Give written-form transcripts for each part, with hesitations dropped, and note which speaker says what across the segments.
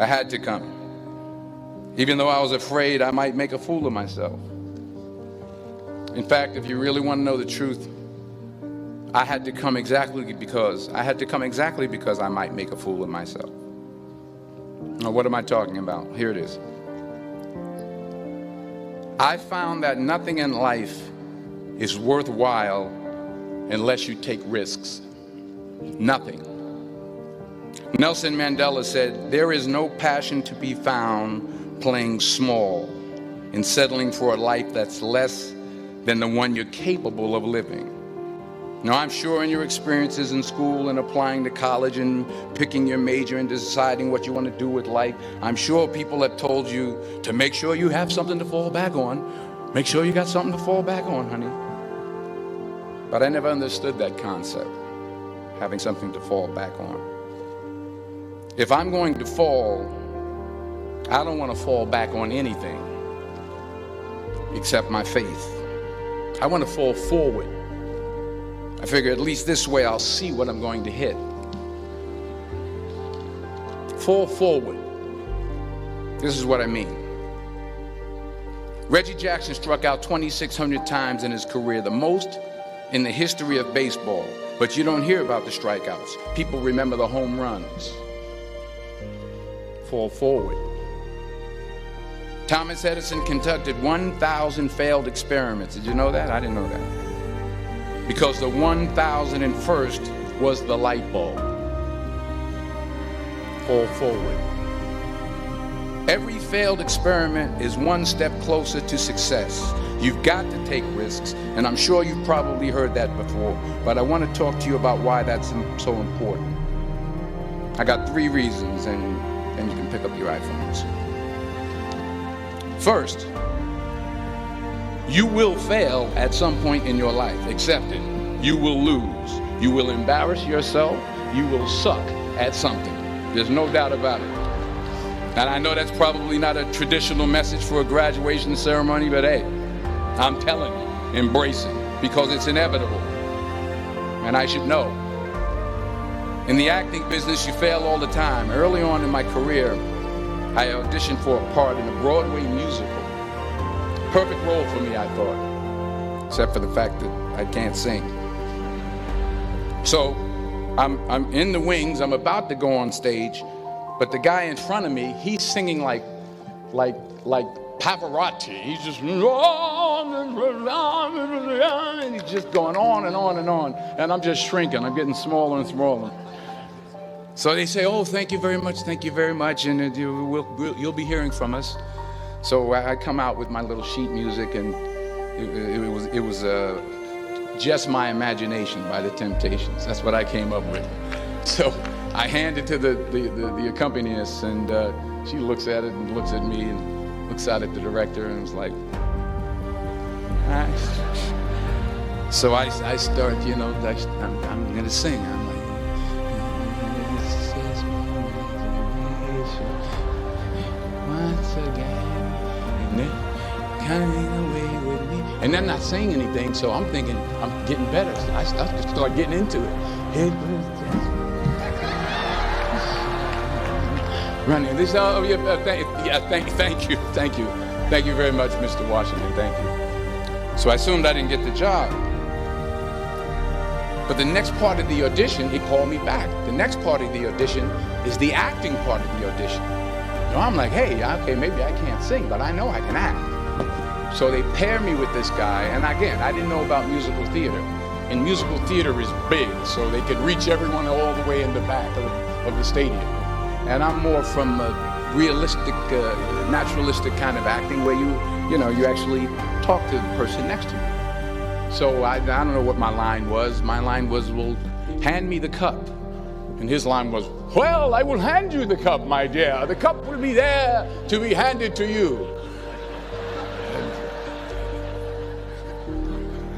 Speaker 1: I had to come, even though I was afraid I might make a fool of myself. In fact, if you really want to know the truth, I had to come exactly because I might make a fool of myself. Now, what am I talking about? Here it is. I found that nothing in life is worthwhile unless you take risks. Nothing. Nelson Mandela said, "There is no passion to be found playing small and settling for a life that's less than the one you're capable of living." Now, I'm sure in your experiences in school and applying to college and picking your major and deciding what you want to do with life, I'm sure people have told you to make sure you have something to fall back on. Make sure you got something to fall back on, honey. But I never understood that concept, having something to fall back on. If I'm going to fall, I don't want to fall back on anything except my faith. I want to fall forward. I figure at least this way I'll see what I'm going to hit. Fall forward. This is what I mean. Reggie Jackson struck out 2,600 times in his career, the most in the history of baseball. But you don't hear about the strikeouts. People remember the home runs. Fall forward. Thomas Edison conducted 1,000 failed experiments. Did you know that? I didn't know that. Because the 1,001st was the light bulb. Fall forward. Every failed experiment is one step closer to success. You've got to take risks, and I'm sure you've probably heard that before, but I want to talk to you about why that's so important. I got 3 reasons, and you can pick up your iPhones. First, you will fail at some point in your life. Accept it. You will lose. You will embarrass yourself. You will suck at something. There's no doubt about it. And I know that's probably not a traditional message for a graduation ceremony, but hey, I'm telling you, embrace it, because it's inevitable. And I should know. In the acting business, you fail all the time. Early on in my career, I auditioned for a part in a Broadway musical. Perfect role for me, I thought, except for the fact that I can't sing. So I'm in the wings, I'm about to go on stage, but the guy in front of me, he's singing like Pavarotti. He's just, and he's just going on and on and on, and I'm just shrinking, I'm getting smaller and smaller. So they say, "Oh, thank you very much, and you'll be hearing from us." So I come out with my little sheet music, and it was Just My Imagination by the Temptations. That's what I came up with. So I hand it to the accompanist, and she looks at it and looks at me and looks out at the director and was like, "Hi." So I start, I'm going to sing. I'm like, once again, coming away with me. And they're not saying anything, so I'm thinking I'm getting better. So I start getting into it. Running. This, thank you very much, Mr. Washington. Thank you. So I assumed I didn't get the job. But the next part of the audition, he called me back. The next part of the audition is the acting part of the audition. So I'm like, hey, okay, maybe I can't sing, but I know I can act. So they pair me with this guy, and again, I didn't know about musical theater. And musical theater is big, so they could reach everyone all the way in the back of the stadium. And I'm more from a realistic, naturalistic kind of acting where you actually talk to the person next to you. So I don't know what my line was. My line was, "Well, hand me the cup." And his line was, "Well, I will hand you the cup, my dear. The cup will be there to be handed to you."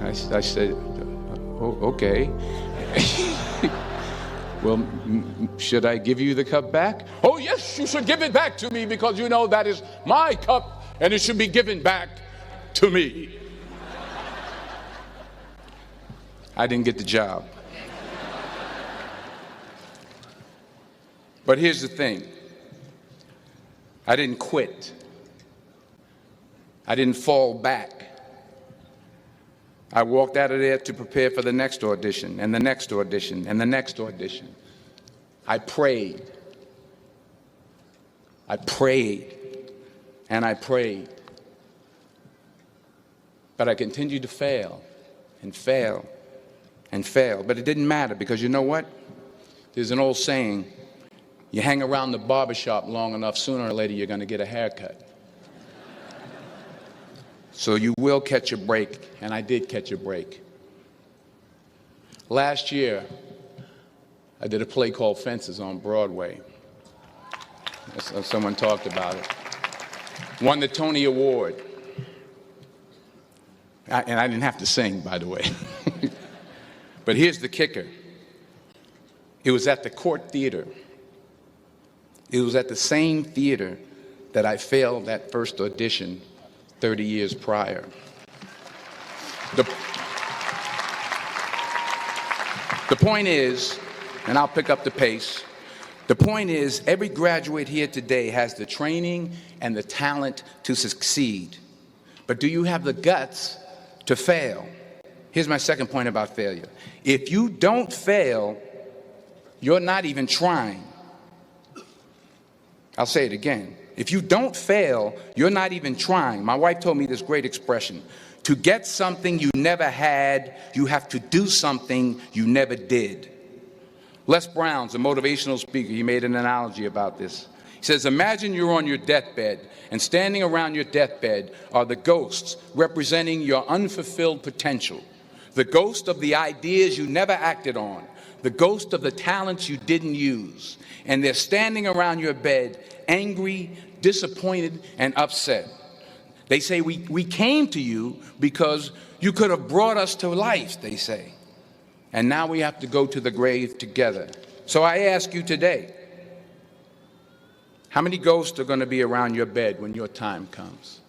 Speaker 1: I said, "Oh, okay." "Well, should I give you the cup back?" "Oh, yes, you should give it back to me, because that is my cup and it should be given back to me." I didn't get the job. But here's the thing. I didn't quit. I didn't fall back. I walked out of there to prepare for the next audition, and the next audition, and the next audition. I prayed. I prayed, and I prayed. But I continued to fail, and fail, and fail. But it didn't matter, because you know what? There's an old saying, you hang around the barbershop long enough, sooner or later you're going to get a haircut. So you will catch a break, and I did catch a break. Last year, I did a play called Fences on Broadway. Someone talked about it. Won the Tony Award. And I didn't have to sing, by the way. But here's the kicker. It was at the Court Theater. It was at the same theater that I failed that first audition 30 years prior. The point is, and I'll pick up the pace, the point is every graduate here today has the training and the talent to succeed. But do you have the guts to fail? Here's my second point about failure. If you don't fail, you're not even trying. I'll say it again. If you don't fail, you're not even trying. My wife told me this great expression. To get something you never had, you have to do something you never did. Les Brown's a motivational speaker. He made an analogy about this. He says, imagine you're on your deathbed, and standing around your deathbed are the ghosts representing your unfulfilled potential, the ghost of the ideas you never acted on, the ghost of the talents you didn't use. And they're standing around your bed, angry, disappointed, and upset. They say, we came to you because you could have brought us to life, they say. And now we have to go to the grave together. So I ask you today, how many ghosts are going to be around your bed when your time comes?